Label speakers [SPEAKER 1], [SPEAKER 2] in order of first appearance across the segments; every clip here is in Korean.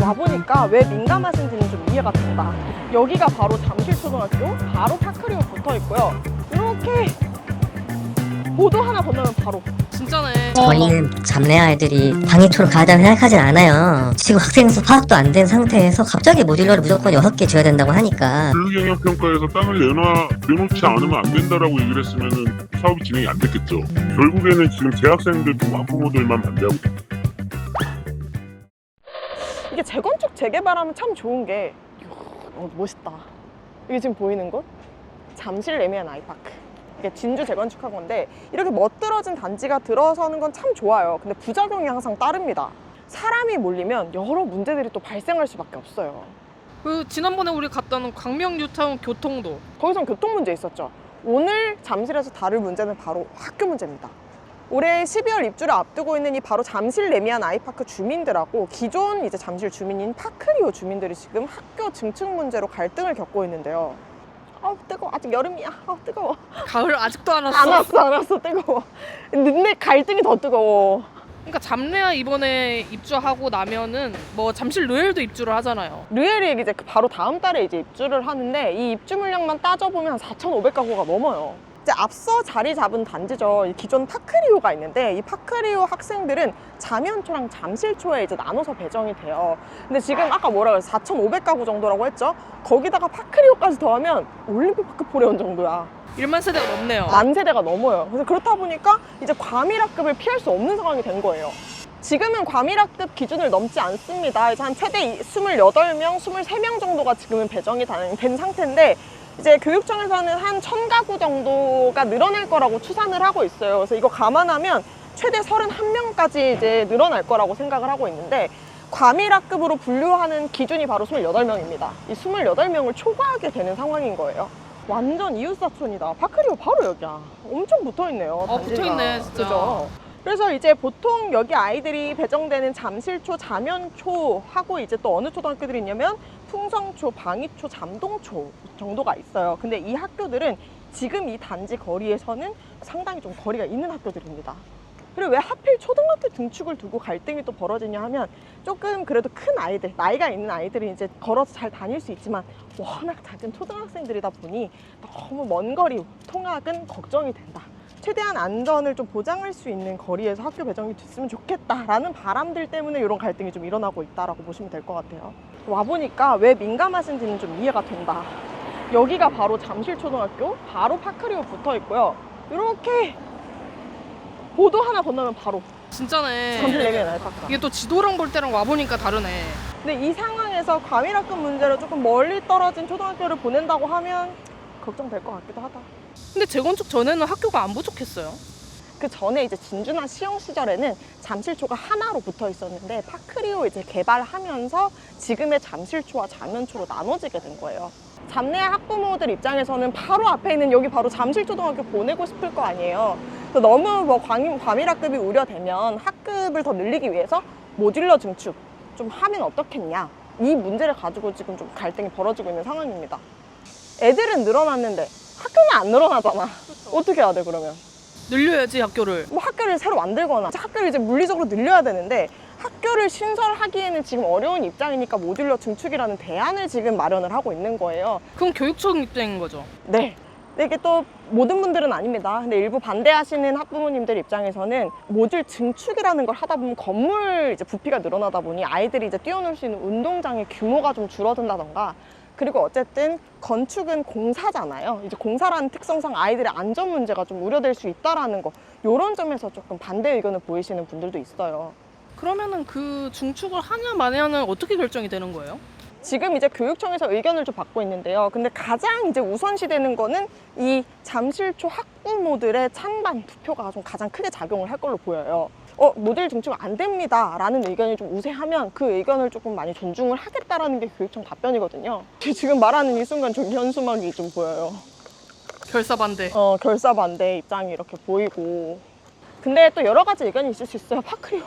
[SPEAKER 1] 와보니까 왜 민감하신지는 좀 이해가 된다. 여기가 바로 잠실초등학교, 바로 파크리오 붙어 있고요. 이렇게 보도 하나 건너면 바로.
[SPEAKER 2] 진짜네.
[SPEAKER 3] 저희는 잡내 아이들이 방해초로 가다고 생각하진 않아요. 지금 학생수 파악도 안 된 상태에서 갑자기 모듈러를 무조건 6개 줘야 된다고 하니까
[SPEAKER 4] 근로경영평가에서 땅을 내놓지 않으면 안 된다라고 얘기를 했으면은 사업이 진행이 안 됐겠죠. 결국에는 지금 재학생들 학부모들만 반대하고 있습니다.
[SPEAKER 1] 이게 재건축 재개발하면 참 좋은 게 멋있다. 이게 지금 보이는 곳? 잠실 레미안 아이파크. 이게 진주 재건축한 건데 이렇게 멋들어진 단지가 들어서는 건 참 좋아요. 근데 부작용이 항상 따릅니다. 사람이 몰리면 여러 문제들이 또 발생할 수밖에 없어요.
[SPEAKER 2] 그 지난번에 우리 갔던 광명 뉴타운 교통도
[SPEAKER 1] 거기선 교통 문제 있었죠. 오늘 잠실에서 다룰 문제는 바로 학교 문제입니다. 올해 12월 입주를 앞두고 있는 이 바로 잠실 레미안 아이파크 주민들하고 기존 이제 잠실 주민인 파크리오 주민들이 지금 학교 증축 문제로 갈등을 겪고 있는데요. 아우 뜨거워. 아직 여름이야. 아우 뜨거워.
[SPEAKER 2] 가을 아직도 안 왔어.
[SPEAKER 1] 안 왔어 뜨거워. 근데 갈등이 더 뜨거워.
[SPEAKER 2] 그러니까 잠레아 이번에 입주하고 나면은 뭐 잠실 루엘도 입주를 하잖아요.
[SPEAKER 1] 르엘이 이제 바로 다음 달에 이제 입주를 하는데 이 입주 물량만 따져보면 한 4,500가구가 넘어요. 이제 앞서 자리 잡은 단지죠. 이 기존 파크리오가 있는데 이 파크리오 학생들은 자면초랑 잠실초에 이제 나눠서 배정이 돼요. 근데 지금 아까 뭐라 그랬어? 4,500가구 정도라고 했죠? 거기다가 파크리오까지 더하면 올림픽파크 포레온 정도야.
[SPEAKER 2] 1만 세대가 넘네요.
[SPEAKER 1] 만 세대가 넘어요. 그래서 그렇다 보니까 이제 과밀학급을 피할 수 없는 상황이 된 거예요. 지금은 과밀학급 기준을 넘지 않습니다. 이제 한 최대 28명, 23명 정도가 지금은 배정이 된 상태인데 이제 교육청에서는 한 1,000가구 정도가 늘어날 거라고 추산을 하고 있어요. 그래서 이거 감안하면 최대 31명까지 이제 늘어날 거라고 생각을 하고 있는데 과밀학급으로 분류하는 기준이 바로 28명입니다. 이 28명을 초과하게 되는 상황인 거예요. 완전 이웃사촌이다. 파크리오 바로 여기야. 엄청 붙어있네요.
[SPEAKER 2] 붙어있네 진짜.
[SPEAKER 1] 그죠? 그래서 이제 보통 여기 아이들이 배정되는 잠실초, 자면초 하고 이제 또 어느 초등학교들이 있냐면 풍성초, 방위초, 잠동초 정도가 있어요. 근데 이 학교들은 지금 이 단지 거리에서는 상당히 좀 거리가 있는 학교들입니다. 그리고 왜 하필 초등학교 등축을 두고 갈등이 또 벌어지냐 하면 조금 그래도 큰 아이들, 나이가 있는 아이들이 이제 걸어서 잘 다닐 수 있지만 워낙 작은 초등학생들이다 보니 너무 먼 거리 통학은 걱정이 된다. 최대한 안전을 좀 보장할 수 있는 거리에서 학교 배정이 됐으면 좋겠다라는 바람들 때문에 이런 갈등이 좀 일어나고 있다라고 보시면 될 것 같아요. 와보니까 왜 민감하신지는 좀 이해가 된다. 여기가 바로 잠실초등학교, 바로 파크리오 붙어 있고요. 이렇게 보도 하나 건너면 바로
[SPEAKER 2] 진짜네.
[SPEAKER 1] 잠실 레미안 아이파크.
[SPEAKER 2] 이게 또 지도랑 볼 때랑 와보니까 다르네.
[SPEAKER 1] 근데 이 상황에서 과밀학급 문제로 조금 멀리 떨어진 초등학교를 보낸다고 하면 걱정될 것 같기도 하다.
[SPEAKER 2] 근데 재건축 전에는 학교가 안 부족했어요.
[SPEAKER 1] 그 전에 이제 진주나 시형 시절에는 잠실초가 하나로 붙어 있었는데 파크리오 이제 개발하면서 지금의 잠실초와 자면초로 나눠지게 된 거예요. 잡내 학부모들 입장에서는 바로 앞에 있는 여기 바로 잠실초등학교 보내고 싶을 거 아니에요. 그래서 너무 뭐 과밀학급이 우려되면 학급을 더 늘리기 위해서 모듈러 증축 좀 하면 어떻겠냐. 이 문제를 가지고 지금 좀 갈등이 벌어지고 있는 상황입니다. 애들은 늘어났는데 학교는 안 늘어나잖아. 어떻게 해야 돼 그러면?
[SPEAKER 2] 늘려야지 학교를.
[SPEAKER 1] 뭐 학교를 새로 만들거나 학교를 이제 물리적으로 늘려야 되는데 학교를 신설하기에는 지금 어려운 입장이니까 모듈러 증축이라는 대안을 지금 마련을 하고 있는 거예요.
[SPEAKER 2] 그럼 교육청 입장인 거죠.
[SPEAKER 1] 네. 근데 이게 또 모든 분들은 아닙니다. 근데 일부 반대하시는 학부모님들 입장에서는 모듈 증축이라는 걸 하다 보면 건물 이제 부피가 늘어나다 보니 아이들이 이제 뛰어놀 수 있는 운동장의 규모가 좀 줄어든다던가 그리고 어쨌든 건축은 공사잖아요. 이제 공사라는 특성상 아이들의 안전 문제가 좀 우려될 수 있다라는 거 이런 점에서 조금 반대 의견을 보이시는 분들도 있어요.
[SPEAKER 2] 그러면은 그 중축을 하냐 마냐는 어떻게 결정이 되는 거예요?
[SPEAKER 1] 지금 이제 교육청에서 의견을 좀 받고 있는데요. 근데 가장 이제 우선시 되는 거는 이 잠실초 학부모들의 찬반 투표가 좀 가장 크게 작용을 할 걸로 보여요. 모듈 증축 안 됩니다 라는 의견이 좀 우세하면 그 의견을 조금 많이 존중을 하겠다라는 게 교육청 답변이거든요. 지금 말하는 이 순간 좀 현수막이 좀 보여요.
[SPEAKER 2] 결사 반대.
[SPEAKER 1] 결사 반대 입장이 이렇게 보이고. 근데 또 여러 가지 의견이 있을 수 있어요. 파크리오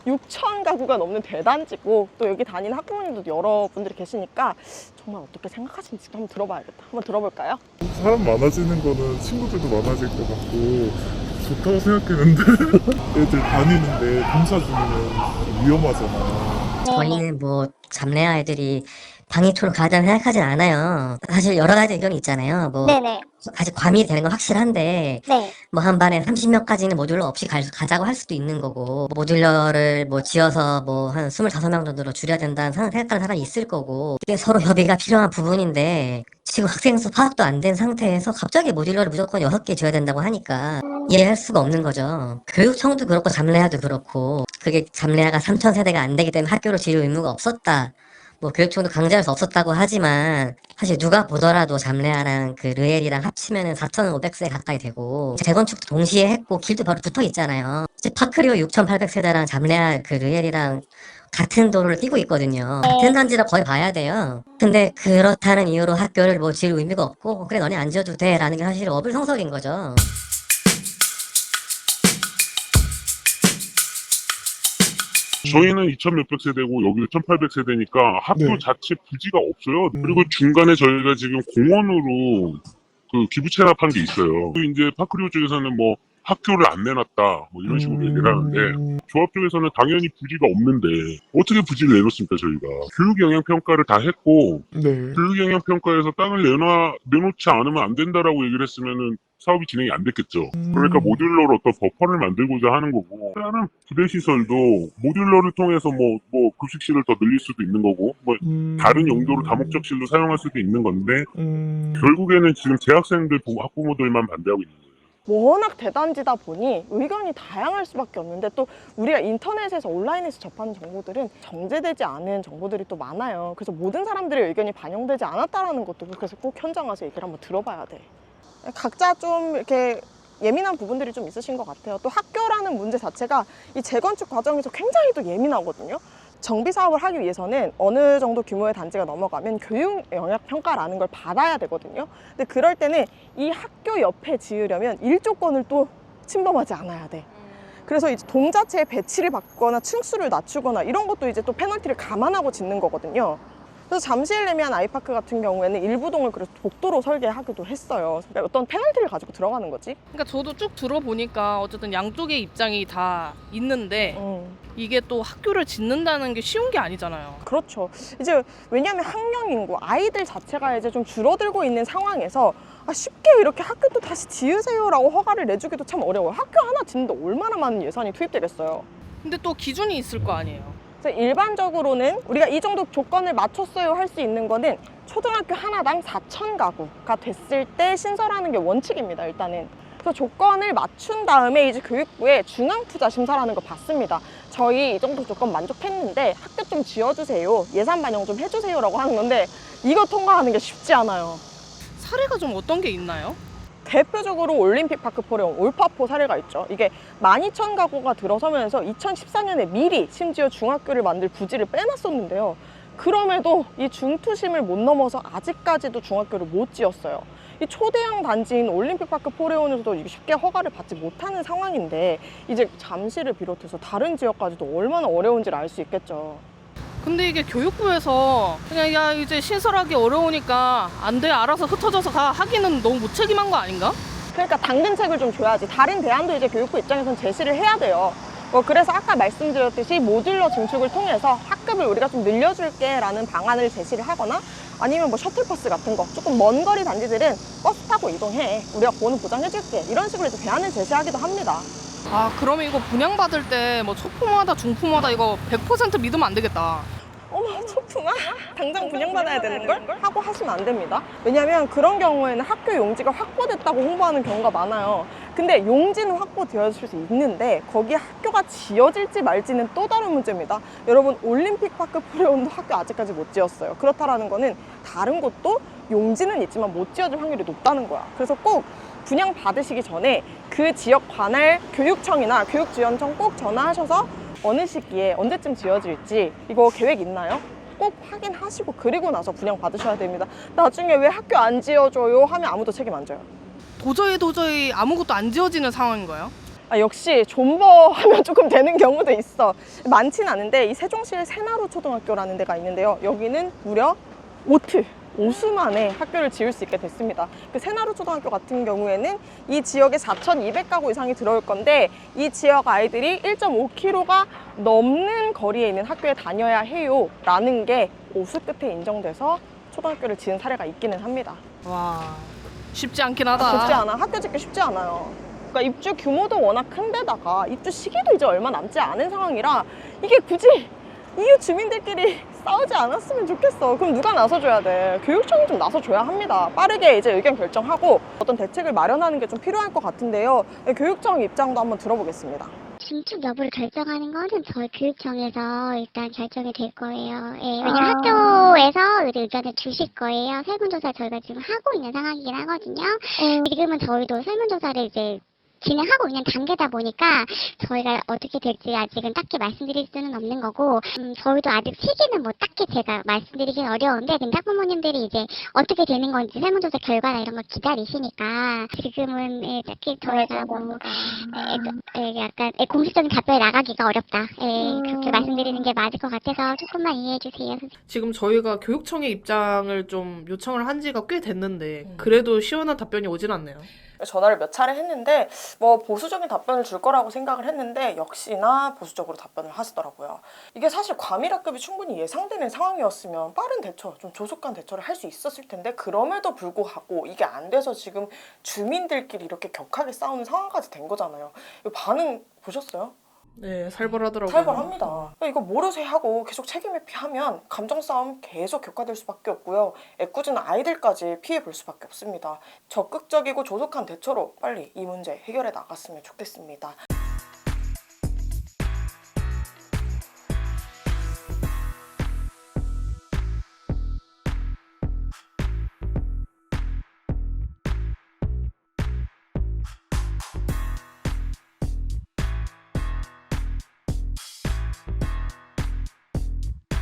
[SPEAKER 1] 6,000가구가 넘는 대단지고 또 여기 다니는 학부모님도 여러분들이 계시니까 정말 어떻게 생각하시는지 한번 들어봐야겠다. 한번 들어볼까요?
[SPEAKER 4] 사람 많아지는 거는 친구들도 많아질 것 같고 좋다고 생각했는데 애들 다니는데 공사 중이면 위험하잖아.
[SPEAKER 3] 저희는 뭐 잡내 아이들이 방위초로 가자고 생각하진 않아요. 사실 여러 가지 의견이 있잖아요. 뭐
[SPEAKER 5] 네네.
[SPEAKER 3] 아직 과밀이 되는 건 확실한데
[SPEAKER 5] 네.
[SPEAKER 3] 뭐 한 반에 30명까지는 모듈러 없이 가자고 할 수도 있는 거고 모듈러를 뭐 지어서 뭐 한 25명 정도로 줄여야 된다는 생각하는 사람이 있을 거고 이게 서로 협의가 필요한 부분인데 지금 학생 수 파악도 안 된 상태에서 갑자기 모듈러를 무조건 6개 지어야 된다고 하니까 이해할 수가 없는 거죠. 교육청도 그렇고 잡내아도 그렇고 그게 잡내아가 3,000세대가 안 되기 때문에 학교를 지을 의무가 없었다. 뭐 교육청도 강제할 수 없었다고 하지만 사실 누가 보더라도 잡내아랑 그 르엘이랑 합치면은 4,500세 가까이 되고 재건축도 동시에 했고 길도 바로 붙어 있잖아요. 파크리오 6,800세대랑 잡내아 그 르엘이랑 같은 도로를 뛰고 있거든요. 같은 단지라 거의 봐야 돼요. 근데 그렇다는 이유로 학교를 뭐 지을 의미가 없고 그래 너네 안 지어도 돼 라는 게 사실 어불성설인 거죠.
[SPEAKER 4] 저희는 2,몇백 세대고 여기는 1,800세대니까 학교
[SPEAKER 6] 네.
[SPEAKER 4] 자체 부지가 없어요. 그리고 중간에 저희가 지금 공원으로 그 기부 체납한 게 있어요. 이제 파크리오 쪽에서는 뭐 학교를 안 내놨다 뭐 이런 식으로 얘기를 하는데 조합 쪽에서는 당연히 부지가 없는데 어떻게 부지를 내놓습니까 저희가. 교육 영향 평가를 다 했고
[SPEAKER 6] 네.
[SPEAKER 4] 교육 영향 평가에서 땅을 내놓지 않으면 안 된다라고 얘기를 했으면은 사업이 진행이 안 됐겠죠. 그러니까 모듈러로 어떤 버퍼를 만들고자 하는 거고 다른 부대 시설도 모듈러를 통해서 뭐 급식실을 더 늘릴 수도 있는 거고 뭐 다른 용도로 다목적실로 사용할 수도 있는 건데 결국에는 지금 재학생들 학부모들만 반대하고 있는 거예요.
[SPEAKER 1] 워낙 대단지다 보니 의견이 다양할 수밖에 없는데 또 우리가 인터넷에서 온라인에서 접하는 정보들은 정제되지 않은 정보들이 또 많아요. 그래서 모든 사람들의 의견이 반영되지 않았다라는 것도 그래서 꼭 현장 와서 얘기를 한번 들어봐야 돼. 각자 좀 이렇게 예민한 부분들이 좀 있으신 것 같아요. 또 학교라는 문제 자체가 이 재건축 과정에서 굉장히 또 예민하거든요. 정비 사업을 하기 위해서는 어느 정도 규모의 단지가 넘어가면 교육 영향 평가라는 걸 받아야 되거든요. 근데 그럴 때는 이 학교 옆에 지으려면 일조권을 또 침범하지 않아야 돼. 그래서 이제 동 자체의 배치를 바꾸거나 층수를 낮추거나 이런 것도 이제 또 페널티를 감안하고 짓는 거거든요. 그래서 잠실 레미안 아이파크 같은 경우에는 일부 동을 그래서 복도로 설계하기도 했어요. 그러니까 어떤 페널티를 가지고 들어가는 거지.
[SPEAKER 2] 그러니까 저도 쭉 들어보니까 어쨌든 양쪽의 입장이 다 있는데 이게 또 학교를 짓는다는 게 쉬운 게 아니잖아요.
[SPEAKER 1] 그렇죠. 이제 왜냐하면 학령 인구, 아이들 자체가 이제 좀 줄어들고 있는 상황에서 쉽게 이렇게 학교 또 다시 지으세요라고 허가를 내주기도 참 어려워요. 학교 하나 짓는데 얼마나 많은 예산이 투입되겠어요.
[SPEAKER 2] 근데 또 기준이 있을 거 아니에요.
[SPEAKER 1] 그래서 일반적으로는 우리가 이 정도 조건을 맞췄어요 할 수 있는 거는 초등학교 하나당 4,000가구가 됐을 때 신설하는 게 원칙입니다. 일단은. 그래서 조건을 맞춘 다음에 이제 교육부에 중앙투자심사라는 걸 받습니다. 저희 이 정도 조건 만족했는데 학교 좀 지어주세요. 예산 반영 좀 해주세요라고 하는 건데 이거 통과하는 게 쉽지 않아요.
[SPEAKER 2] 사례가 좀 어떤 게 있나요?
[SPEAKER 1] 대표적으로 올림픽파크 포레온 올파포 사례가 있죠. 이게 12,000가구가 들어서면서 2014년에 미리 심지어 중학교를 만들 부지를 빼놨었는데요. 그럼에도 이 중투심을 못 넘어서 아직까지도 중학교를 못 지었어요. 이 초대형 단지인 올림픽파크 포레온에서도 이게 쉽게 허가를 받지 못하는 상황인데 이제 잠실을 비롯해서 다른 지역까지도 얼마나 어려운지를 알 수 있겠죠.
[SPEAKER 2] 근데 이게 교육부에서 그냥 야 이제 신설하기 어려우니까 안 돼 알아서 흩어져서 가 하기는 너무 무책임한 거 아닌가?
[SPEAKER 1] 그러니까 당근책을 좀 줘야지. 다른 대안도 이제 교육부 입장에서는 제시를 해야 돼요. 그래서 아까 말씀드렸듯이 모듈러 증축을 통해서 학급을 우리가 좀 늘려줄게 라는 방안을 제시를 하거나 아니면 뭐 셔틀버스 같은 거 조금 먼 거리 단지들은 버스 타고 이동해 우리가 보는 보장해줄게 이런 식으로 이제 대안을 제시하기도 합니다.
[SPEAKER 2] 아 그러면 이거 분양받을 때 뭐 초품화다 중품화다 이거 100% 믿으면 안 되겠다.
[SPEAKER 1] 어머 초품화? 당장 분양받아야 되는 걸? 하고 하시면 안 됩니다. 왜냐면 그런 경우에는 학교 용지가 확보됐다고 홍보하는 경우가 많아요. 근데 용지는 확보되어질 수 있는데 거기에 학교가 지어질지 말지는 또 다른 문제입니다. 여러분 올림픽파크 포레온도 학교 아직까지 못 지었어요. 그렇다라는 거는 다른 곳도 용지는 있지만 못 지어질 확률이 높다는 거야. 그래서 꼭 분양 받으시기 전에 그 지역 관할 교육청이나 교육지원청 꼭 전화하셔서 어느 시기에 언제쯤 지어질지 이거 계획 있나요? 꼭 확인하시고 그리고 나서 분양 받으셔야 됩니다. 나중에 왜 학교 안 지어줘요 하면 아무도 책임 안 져요.
[SPEAKER 2] 도저히 아무것도 안 지어지는 상황인 거예요?
[SPEAKER 1] 역시 존버하면 조금 되는 경우도 있어. 많진 않은데 이 세종시의 새나루 초등학교라는 데가 있는데요. 여기는 무려 5트 오수만에 학교를 지을 수 있게 됐습니다. 그 새나루 초등학교 같은 경우에는 이 지역에 4,200가구 이상이 들어올 건데 이 지역 아이들이 1.5km가 넘는 거리에 있는 학교에 다녀야 해요 라는 게 오수 끝에 인정돼서 초등학교를 지은 사례가 있기는 합니다.
[SPEAKER 2] 와, 쉽지 않긴 하다.
[SPEAKER 1] 쉽지 않아. 학교 짓기 쉽지 않아요. 그러니까 입주 규모도 워낙 큰데다가 입주 시기도 이제 얼마 남지 않은 상황이라 이게 굳이 이웃 주민들끼리 싸우지 않았으면 좋겠어. 그럼 누가 나서줘야 돼? 교육청이 좀 나서줘야 합니다. 빠르게 이제 의견 결정하고 어떤 대책을 마련하는 게 좀 필요할 것 같은데요. 교육청 입장도 한번 들어보겠습니다.
[SPEAKER 5] 중축 여부를 결정하는 거는 저희 교육청에서 일단 결정이 될 거예요. 예, 왜냐면 학교에서 의견을 주실 거예요. 설문조사 저희가 지금 하고 있는 상황이긴 하거든요. 지금은 저희도 설문조사를 이제 진행하고 있는 단계다 보니까 저희가 어떻게 될지 아직은 딱히 말씀드릴 수는 없는 거고, 저희도 아직 시기는 뭐 딱히 제가 말씀드리긴 어려운데, 근데 학부모님들이 이제 어떻게 되는 건지 설문조사 결과나 이런 걸 기다리시니까 지금은 예, 딱히 저희가 뭐 약간 공식적인 답변이 나가기가 어렵다. 그렇게 말씀드리는 게 맞을 것 같아서 조금만 이해해 주세요.
[SPEAKER 2] 지금 저희가 교육청의 입장을 좀 요청을 한 지가 꽤 됐는데 그래도 시원한 답변이 오진 않네요.
[SPEAKER 1] 전화를 몇 차례 했는데 뭐 보수적인 답변을 줄 거라고 생각을 했는데 역시나 보수적으로 답변을 하시더라고요. 이게 사실 과밀학급이 충분히 예상되는 상황이었으면 빠른 대처, 좀 조속한 대처를 할 수 있었을 텐데 그럼에도 불구하고 이게 안 돼서 지금 주민들끼리 이렇게 격하게 싸우는 상황까지 된 거잖아요. 이 반응 보셨어요?
[SPEAKER 2] 네, 살벌하더라고요.
[SPEAKER 1] 살벌합니다. 이거 모르쇠 하고 계속 책임 회피하면 감정 싸움 계속 격화될 수밖에 없고요. 애꿎은 아이들까지 피해 볼 수밖에 없습니다. 적극적이고 조속한 대처로 빨리 이 문제 해결해 나갔으면 좋겠습니다.